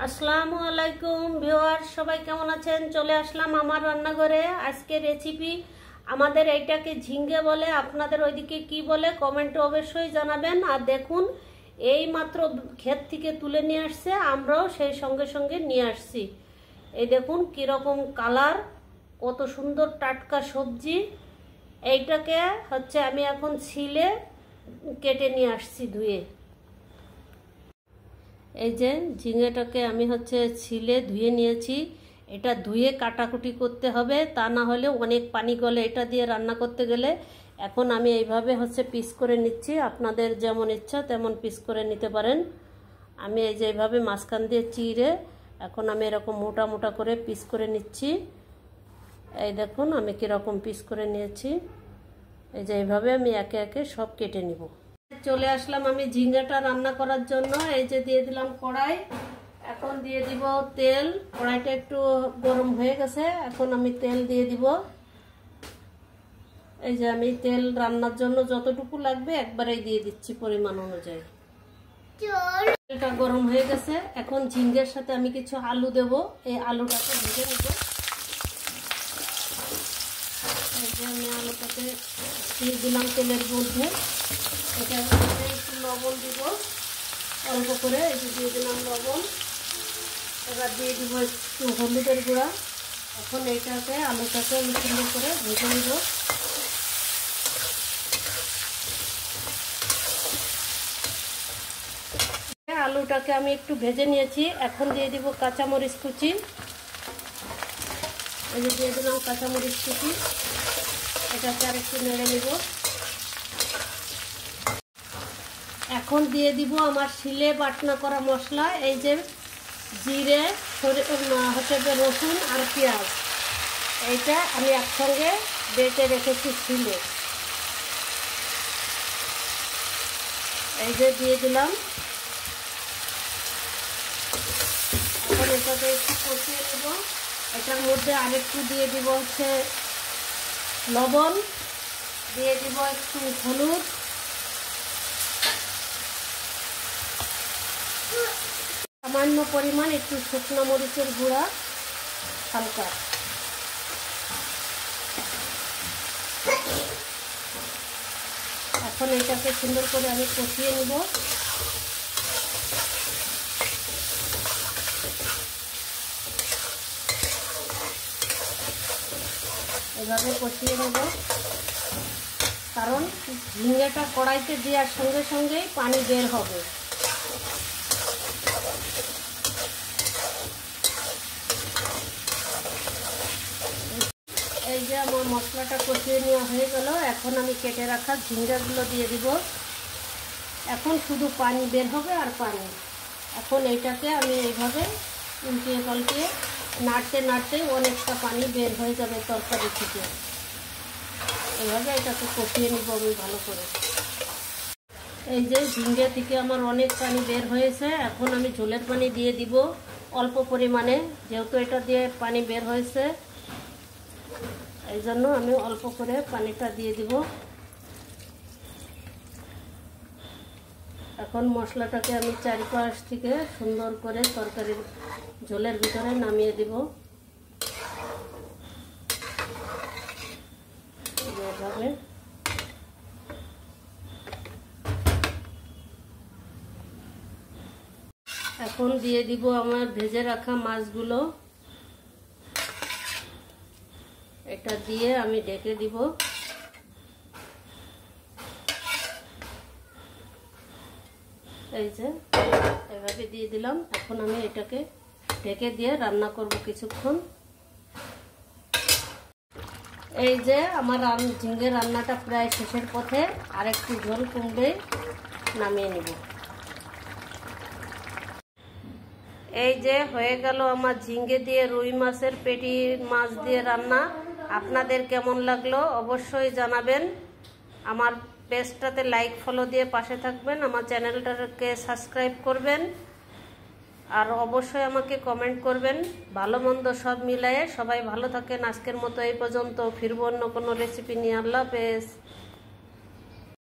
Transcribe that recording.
আসসালামু আলাইকুম ভিউয়ার, সবাই কেমন আছেন? চলে আসলাম আমার রান্নাঘরে। আজকে রেসিপি আমাদের এইটাকে ঝিঙ্গে বলে, আপনাদের ওইদিকে কি বলে কমেন্টে অবশ্যই জানাবেন। আর দেখুন, এই মাত্র ক্ষেত থেকে তুলে নিয়ে আসছে, আমরাও সেই সঙ্গে সঙ্গে নিয়ে আসছি। এই দেখুন কিরকম কালার, কত সুন্দর টাটকা সবজি। এইটাকে হচ্ছে আমি এখন ছিলে কেটে নিয়ে আসছি ধুয়ে। এই যে ঝিঙেটাকে আমি হচ্ছে ছিলে ধুয়ে নিয়েছি। এটা ধুয়ে কাটাকুটি করতে হবে, তা না হলে অনেক পানি গলে এটা দিয়ে রান্না করতে গেলে। এখন আমি এইভাবে হচ্ছে পিস করে নিচ্ছি, আপনাদের যেমন ইচ্ছা তেমন পিস করে নিতে পারেন। আমি এই যে এইভাবে মাঝখান দিয়ে চিড়ে এখন আমি এরকম মোটা মোটা করে পিস করে নিচ্ছি। এই দেখুন আমি কীরকম পিস করে নিয়েছি। এই যে এইভাবে আমি একে একে সব কেটে নিব। চলে আসলাম আমি ঝিঙ্গাটা রান্না করার জন্য। এই যে দিয়ে দিলাম কড়াই, এখন দিয়ে দিব তেল। কড়াইটা একটু গরম হয়ে গেছে, এখন আমি তেল দিয়ে দিব। এই যে আমি তেল রান্নার জন্য যতটুকু লাগবে একবারেই দিয়ে দিচ্ছি পরিমাণ অনুযায়ী। তেলটা গরম হয়ে গেছে, এখন ঝিঙ্গের সাথে আমি কিছু আলু দেব। এই আলুটাকে ভেজে নেব। এই যে আমি আলুটাকে দিয়ে দিলাম তেলের মধ্যে। এটা একটু লবণ দিব অল্প করে, এই যে দিয়ে দিলাম লবণ। এবার দিয়ে দিব একটু হলুদের গুঁড়া। এখন এইটাকে আলুটাকে আমি সুন্দর করে ভেজে নিব। আলুটাকে আমি একটু ভেজে নিয়েছি, এখন দিয়ে দিব কাঁচামরিচ কুচি। এই যে দিয়ে দিলাম কাঁচামরিচ কুচি। এটাকে আর একটু নেড়ে নিব। এখন দিয়ে দিব আমার শিলে বাটনা করা মশলা। এই যে জিরে, হচ্ছে রসুন আর পেঁয়াজ, এইটা আমি একসঙ্গে বেটে রেখেছি শিলে। এই যে দিয়ে দিলাম। এখন এটাকে একটু কষিয়ে নেব। এটার মধ্যে আরেকটু দিয়ে দিব হচ্ছে লবণ, দিয়ে দিব একটু হলুদ, সামান্য পরিমাণ একটু শুকনো মরিচের গুঁড়া হালকা। এখন এটাকে সুন্দর করে আমি কষিয়ে নিব। এভাবে কষিয়ে নেব, কারণ ঝিঙ্গাটা কড়াইতে দেওয়ার সঙ্গে সঙ্গেই পানি বের হবে। এই যে আমার মশলাটা কষিয়ে নেওয়া হয়ে গেল, এখন আমি কেটে রাখা ঝিঙ্গাগুলো দিয়ে দিব। এখন শুধু পানি বের হবে আর পানি। এখন এইটাকে আমি এইভাবে উল্টিয়ে পাল্টিয়ে নাড়তে নাড়তে অনেকটা পানি বের হয়ে যাবে তরকারি থেকে। এইভাবে এটাকে কষিয়ে নিব আমি ভালো করে। এই যে ঝিঙ্গা থেকে আমার অনেক পানি বের হয়েছে, এখন আমি ঝোলের পানি দিয়ে দিব অল্প পরিমাণে, যেহেতু এটা দিয়ে পানি বের হয়েছে এই জন্য আমি অল্প করে পানিটা দিয়ে দিব। এখন মশলাটাকে আমি চারিপাশ থেকে সুন্দর করে তরকারির ঝোলের ভিতরে নামিয়ে দিব। এভাবে এখন দিয়ে দিব আমার ভেজে রাখা মাছগুলো। এটা দিয়ে আমি ঢেকে দিব। এই যে এভাবে দিয়ে দিলাম। এখন আমি এটাকে ঢেকে দিয়ে রান্না করব কিছুক্ষণ। এই যে আমার ঝিঙ্গে রান্নাটা প্রায় শেষের পথে, আর একটু ঝোল কমবে নামিয়ে নেব। এই যে হয়ে গেল আমার ঝিঙ্গে দিয়ে রুই মাছের পেটি মাছ দিয়ে রান্না। আপনাদের কেমন লাগলো অবশ্যই জানাবেন। আমার পেজটাতে লাইক ফলো দিয়ে পাশে থাকবেন, আমার চ্যানেলটাকে সাবস্ক্রাইব করবেন, আর অবশ্যই আমাকে কমেন্ট করবেন। ভালো মন্দ সব মিলায়ে সবাই ভালো থাকেন। আজকের মতো এই পর্যন্ত, ফিরবো অন্য কোনো রেসিপি নিয়ে। আল্লাহ হাফেজ।